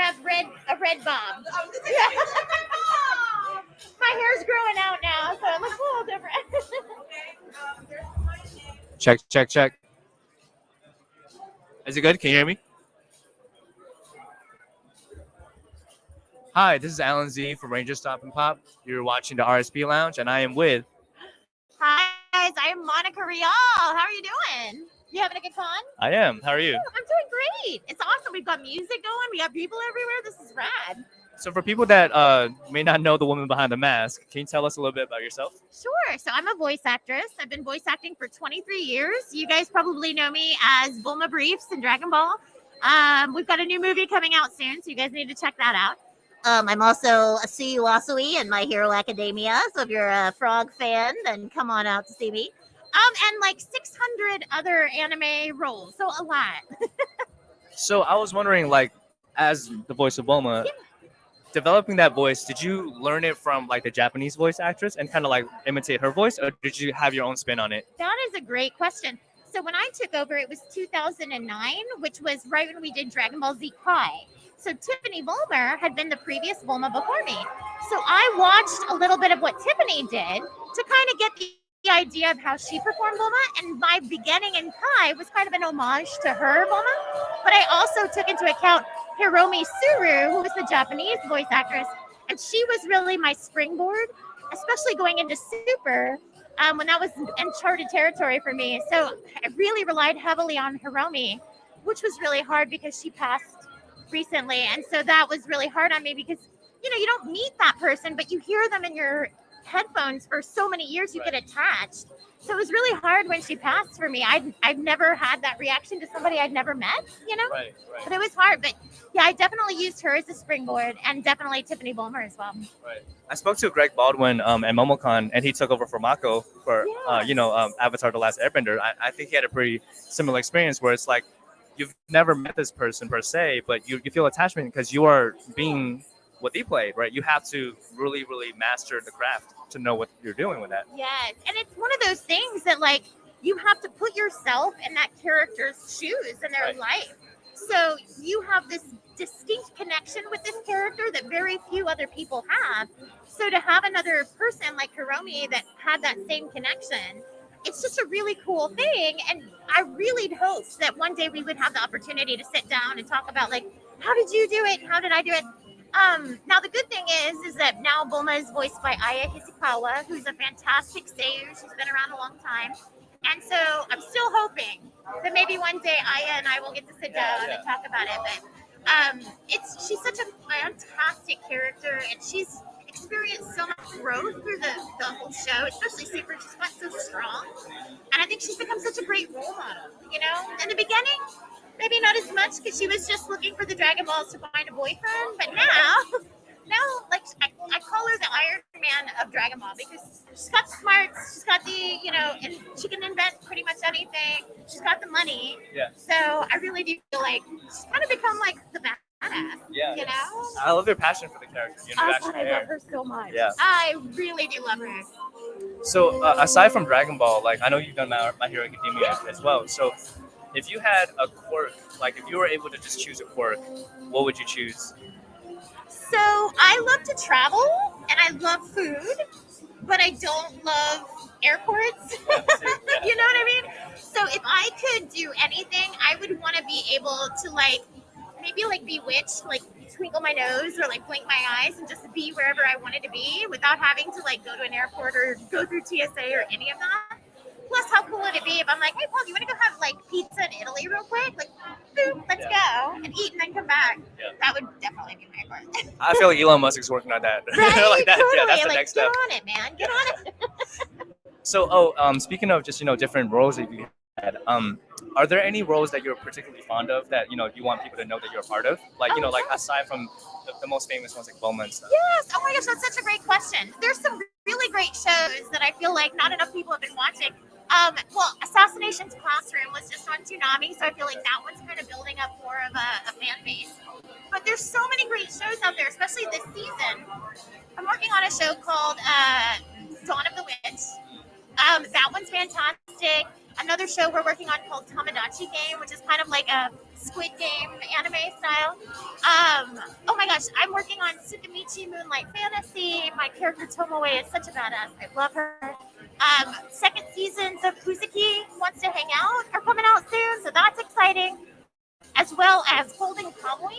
have a red bob. Yeah. My hair's growing out now, so it looks a little different. Check. Is it good? Can you hear me? Hi, this is Alan Z from Ranger Stop and Pop. You're watching the RSP Lounge, and I am with. Hi guys, I'm Monica Rial. How are you doing? You having a good con? I am. How are you? I'm doing great. It's awesome. We've got music going. We got people everywhere. This is rad. So for people that may not know the woman behind the mask, can you tell us a little bit about yourself? Sure. So I'm a voice actress. I've been voice acting for 23 years. You guys probably know me as Bulma Briefs in Dragon Ball. We've got a new movie coming out soon, so you guys need to check that out. I'm also a Suyu Wasui in My Hero Academia. So if you're a Frog fan, then come on out to see me. And like 600 other anime roles. So a lot. So I was wondering, like, as the voice of Bulma, developing that voice, did you learn it from like the Japanese voice actress and kind of like imitate her voice, or did you have your own spin on it? That is a great question. So when I took over, it was 2009, which was right when we did Dragon Ball Z Kai. So Tiffany Bulmer had been the previous Bulma before me. So I watched a little bit of what Tiffany did to kind of get the idea of how she performed Bulma. And my beginning in Kai was kind of an homage to her Bulma. But I also took into account Hiromi Suru, who was the Japanese voice actress. And she was really my springboard, especially going into Super, when that was uncharted territory for me. So I really relied heavily on Hiromi, which was really hard because she passed recently. And so that was really hard on me because, you know, you don't meet that person, but you hear them in your headphones for so many years, you get attached. So it was really hard when she passed for me. I've never had that reaction to somebody I'd never met, you know? Right. But it was hard. But yeah, I definitely used her as a springboard, and definitely Tiffany Bulmer as well. Right. I spoke to Greg Baldwin at MomoCon, and he took over for Mako for, Avatar: The Last Airbender. I think he had a pretty similar experience where it's like, you've never met this person per se, but you feel attachment because you are being what they played, right? You have to really, really master the craft to know what you're doing with that. Yes, and it's one of those things that, like, you have to put yourself in that character's shoes in their life. So you have this distinct connection with this character that very few other people have. So to have another person like Hiromi that had that same connection, it's just a really cool thing. And I really hoped that one day we would have the opportunity to sit down and talk about, like, how did you do it? How did I do it? Now the good thing is that now Bulma is voiced by Aya Hisakawa, who's a fantastic seiyuu. She's been around a long time. And so I'm still hoping that maybe one day Aya and I will get to sit down and talk about it. But she's such a fantastic character, and she's experienced so much growth through the whole show, especially Super. She's gotten so strong. And I think she's become such a great role model, you know? In the beginning, maybe not as much because she was just looking for the Dragon Balls to find a boyfriend. But now, like, I call her the Iron Man of Dragon Ball because she's got the smarts, she's got the, and she can invent pretty much anything. She's got the money. Yeah. So I really do feel like she's kind of become like the badass. Yeah. You know? I love your passion for the character. I love her so much. Yeah. I really do love her. So aside from Dragon Ball, like, I know you've done My Hero Academia as well. So if you had a quirk, like if you were able to just choose a quirk, what would you choose? So I love to travel and I love food, but I don't love airports. You know what I mean? So if I could do anything, I would want to be able to, like, maybe like bewitched, like twinkle my nose or like blink my eyes and just be wherever I wanted to be without having to like go to an airport or go through TSA or any of that. Plus, how cool would it be if I'm like, hey, Paul, you want to go have like pizza in Italy real quick? Like, boom, let's go and eat and then come back. Yeah. That would definitely be my part. I feel like Elon Musk is working on that. Right? Like that, totally. Yeah, that's the like, next step. Get on it, man. Get on it. So, speaking of just, different roles that you had, are there any roles that you're particularly fond of that, you want people to know that you're a part of? Like, like aside from the most famous ones like Bulma and stuff. Yes. Oh my gosh, that's such a great question. There's some really great shows that I feel like not enough people have been watching. Well, Assassination's Classroom was just on Toonami, so I feel like that one's kind of building up more of a fan base. But there's so many great shows out there, especially this season. I'm working on a show called Dawn of the Witch. That one's fantastic. another show we're working on called Tamagotchi Game, which is kind of like a Squid Game anime style. Oh my gosh, I'm working on Tsukimichi Moonlight Fantasy. My character Tomoe is such a badass. I love her. Second seasons of Kuzuki Wants to Hang Out are coming out soon, so that's exciting. As well as Golden Kamuy.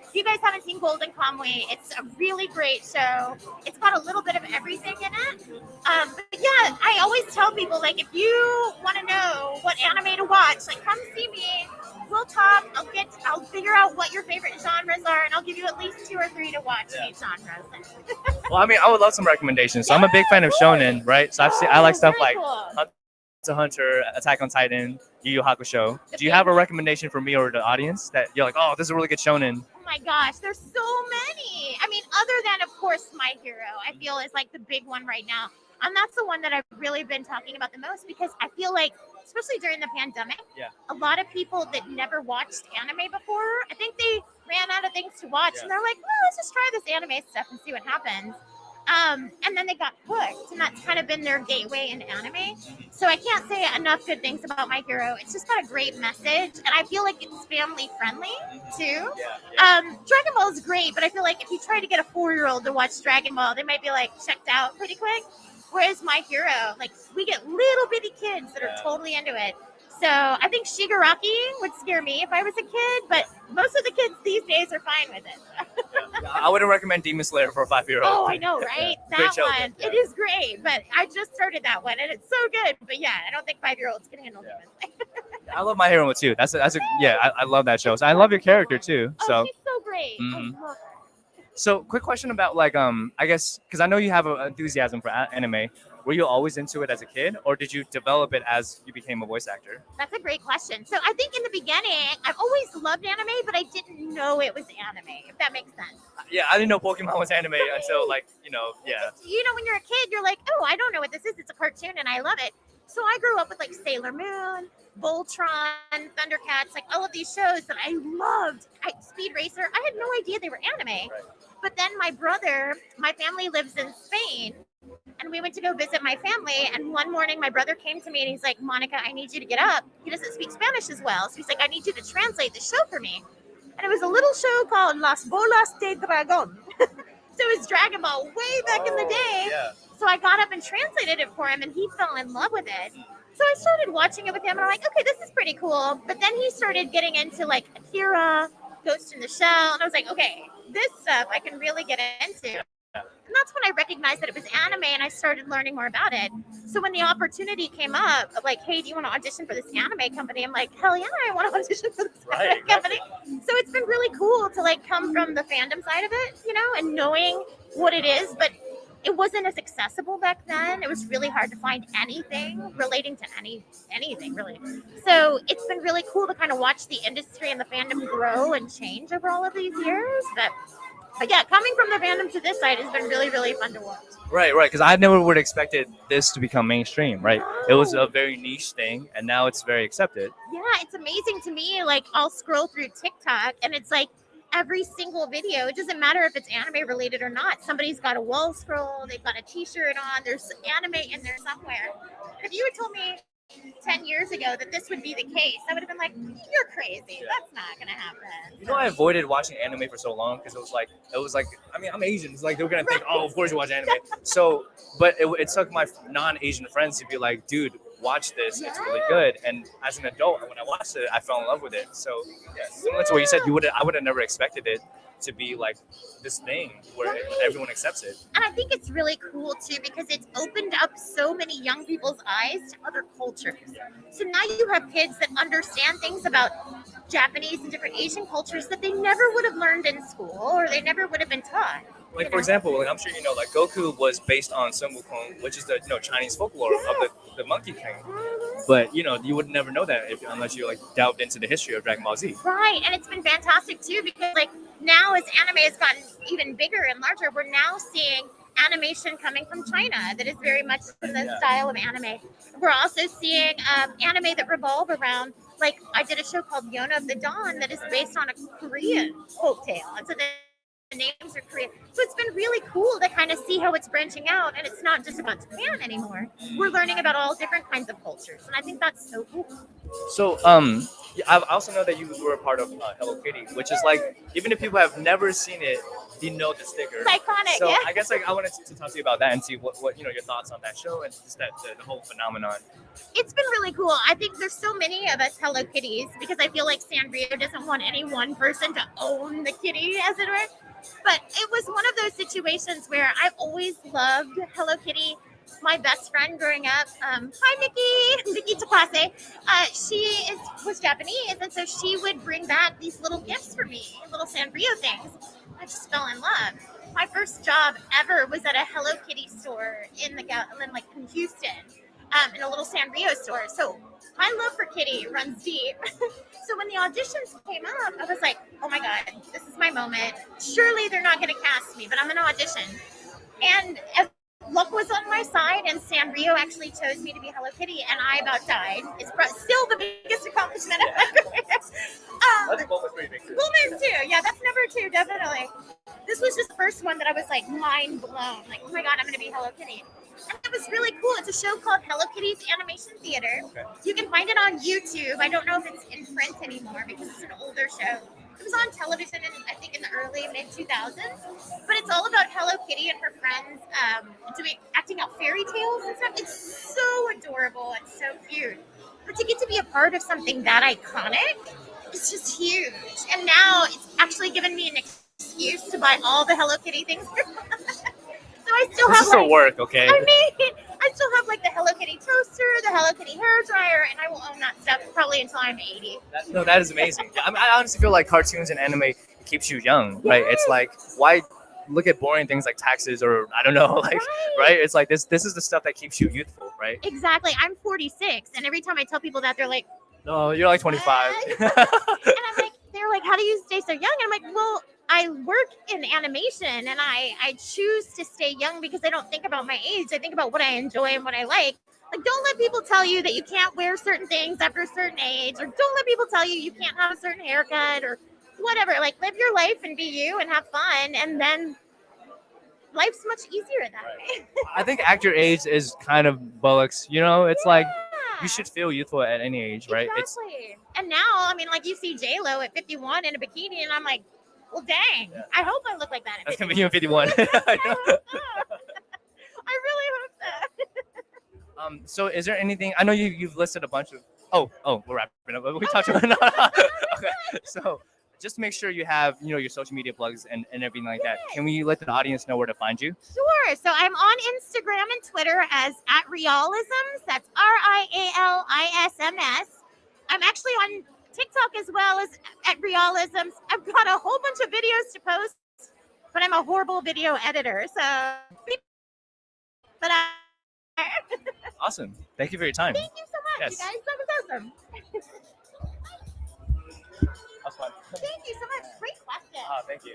If you guys haven't seen Golden Kamuy, it's a really great show. It's got a little bit of everything in it. But yeah, I always tell people, like, if you want to know what anime to watch, like, come see me. We'll talk. I'll figure out what your favorite genres are, and I'll give you at least 2 or 3 to watch each genre. Well, I mean, I would love some recommendations. So I'm a big fan of shonen, right? So I like stuff like Hunter x Hunter, Attack on Titan, Yu Yu Hakusho. Do you have a recommendation for me or the audience that you're like, oh, this is a really good shonen? Oh my gosh, there's so many. I mean, other than, of course, My Hero, I feel is like the big one right now. And that's the one that I've really been talking about the most because I feel like, especially during the pandemic, a lot of people that never watched anime before, I think they ran out of things to watch. And they're like, well, let's just try this anime stuff and see what happens. And then they got hooked, and that's kind of been their gateway into anime. So I can't say enough good things about My Hero. It's just got a great message, and I feel like it's family friendly too. Dragon Ball is great, but I feel like if you try to get a 4-year-old to watch Dragon Ball, they might be like checked out pretty quick. Whereas My Hero, like, we get little bitty kids that are totally into it. So I think Shigaraki would scare me if I was a kid, but most of the kids these days are fine with it. I wouldn't recommend Demon Slayer for a 5-year-old. Oh, I know, right? That show, one, it is great, but I just started that one, and it's so good. But yeah, I don't think 5-year-olds can handle Demon Slayer. I love My Hero too. I love that show. So I love your character too. So she's so great. I love her. So, quick question about, like, I guess, because I know you have an enthusiasm for anime. Were you always into it as a kid, or did you develop it as you became a voice actor? That's a great question. So I think in the beginning, I've always loved anime, but I didn't know it was anime, if that makes sense. Yeah, I didn't know Pokemon was anime until, like, when you're a kid, you're like, oh, I don't know what this is. It's a cartoon, and I love it. So I grew up with, like, Sailor Moon, Voltron, Thundercats, like, all of these shows that I loved. Speed Racer, I had no idea they were anime. Right. But then my family lives in Spain, and we went to go visit my family. And one morning, my brother came to me, and he's like, Monica, I need you to get up. He doesn't speak Spanish as well. So he's like, I need you to translate the show for me. And it was a little show called Las Bolas de Dragón. So it was Dragon Ball way back in the day. Yeah. So I got up and translated it for him, and he fell in love with it. So I started watching it with him, and I'm like, okay, this is pretty cool. But then he started getting into, like, Akira, Ghost in the Shell, and I was like, okay, this stuff I can really get into. And that's when I recognized that it was anime, and I started learning more about it. So when the opportunity came up of, like, hey, do you want to audition for this anime company? I'm like, hell yeah, I want to audition for this anime company. So it's been really cool to, like, come from the fandom side of it, and knowing what it is. But it wasn't as accessible back then. It was really hard to find anything relating to anything, really. So it's been really cool to kind of watch the industry and the fandom grow and change over all of these years. But yeah, coming from the fandom to this side has been really, really fun to watch. Right, because I never would have expected this to become mainstream, right? No. It was a very niche thing, and now it's very accepted. Yeah, it's amazing to me. Like, I'll scroll through TikTok, and it's like, every single video, it doesn't matter if it's anime related or not. Somebody's got a wall scroll, they've got a t-shirt on, there's anime in there somewhere. If you had told me 10 years ago that this would be the case, I would have been like, you're crazy. That's not going to happen. I avoided watching anime for so long because it was like, I mean, I'm Asian. It's like, they're going to think, oh, of course you watch anime. So, but it took my non-Asian friends to be like, dude, watch this. It's really good. And as an adult, when I watched it, I fell in love with it. So similar to what you said, I would have never expected it to be like this thing where everyone accepts it. And I think it's really cool too because it's opened up so many young people's eyes to other cultures. So now you have kids that understand things about Japanese and different Asian cultures that they never would have learned in school or they never would have been taught. Like, for example, like, I'm sure you know, like, Goku was based on Sun Wukong, which is the Chinese folklore of the Monkey King. But, you would never know that unless you, like, delved into the history of Dragon Ball Z. Right, and it's been fantastic, too, because, like, now as anime has gotten even bigger and larger, we're now seeing animation coming from China that is very much in the style of anime. We're also seeing anime that revolve around, like, I did a show called Yona of the Dawn that is based on a Korean folktale. And so the names are Korean. So it's been really cool to kind of see how it's branching out, and it's not just about Japan anymore. We're learning about all different kinds of cultures, and I think that's so cool. So, I also know that you were a part of Hello Kitty, which is like, even if people have never seen it, you know the sticker. It's iconic. So Yeah. I guess like I wanted to talk to you about that and see what your thoughts on that show and just that the whole phenomenon. It's been really cool. I think there's so many of us Hello Kitties because I feel like Sanrio doesn't want any one person to own the kitty, as it were. But it was one of those situations where I've always loved Hello Kitty. My best friend growing up, hi Mickey, Mickey Takase, was Japanese, and so she would bring back these little gifts for me, little Sanrio things. I just fell in love. My first job ever was at a Hello Kitty store in in Houston, in a little Sanrio store. So my love for Kitty runs deep. So when the auditions came up, I was like, oh my God, this is my moment. Surely they're not going to cast me, but I'm going to audition. And as luck was on my side, and Sanrio actually chose me to be Hello Kitty, and I about died. It's still the biggest accomplishment of my career. That's Bulma's pretty big too. Bulma's too. Yeah, that's number 2, definitely. This was just the first one that I was like mind blown. Like, oh my God, I'm going to be Hello Kitty. And it was really cool. It's a show called Hello Kitty's Animation Theater. Okay. You can find it on YouTube. I don't know if it's in print anymore because it's an older show. It was on television I think in the early mid 2000s. But it's all about Hello Kitty and her friends acting out fairy tales and stuff. It's so adorable and so cute. But to get to be a part of something that iconic, it's just huge. And now it's actually given me an excuse to buy all the Hello Kitty things. So I still This have is for work, okay? I mean, I still have like the Hello Kitty toaster, the Hello Kitty hair dryer, and I will own that stuff probably until I'm 80. No, that is amazing. Yeah, I honestly feel like cartoons and anime keeps you young, right? Yes. It's like, why look at boring things like taxes or I don't know, like, right? It's like this is the stuff that keeps you youthful, right? Exactly. I'm 46, and every time I tell people that, they're like, No, you're like 25. and I'm like, they're like, how do you stay so young? And I'm like, well, I work in animation, and I choose to stay young because I don't think about my age. I think about what I enjoy and what I like. Like, don't let people tell you that you can't wear certain things after a certain age, or don't let people tell you can't have a certain haircut or whatever. Like, live your life and be you and have fun, and then life's much easier that way. I think at your age is kind of bollocks, you know? It's like Yeah. you should feel youthful at any age, right? Exactly. And now, I mean, like, you see J-Lo at 51 in a bikini, and I'm like, well, dang. Yeah. I hope I look like that at That's 51. gonna be you in 51. I really hope so. So is there anything? I know you've listed a bunch of. Oh, we're wrapping up. We talked about. Okay, so just make sure you have your social media plugs and everything like that. Can we let the audience know where to find you? Sure. So I'm on Instagram and Twitter as @Rialisms. That's RIALISMS. I'm actually on TikTok as well as @Rialisms. I've got a whole bunch of videos to post, but I'm a horrible video editor. So, but Awesome. Thank you for your time. thank you so much, Yes. you guys. That was awesome.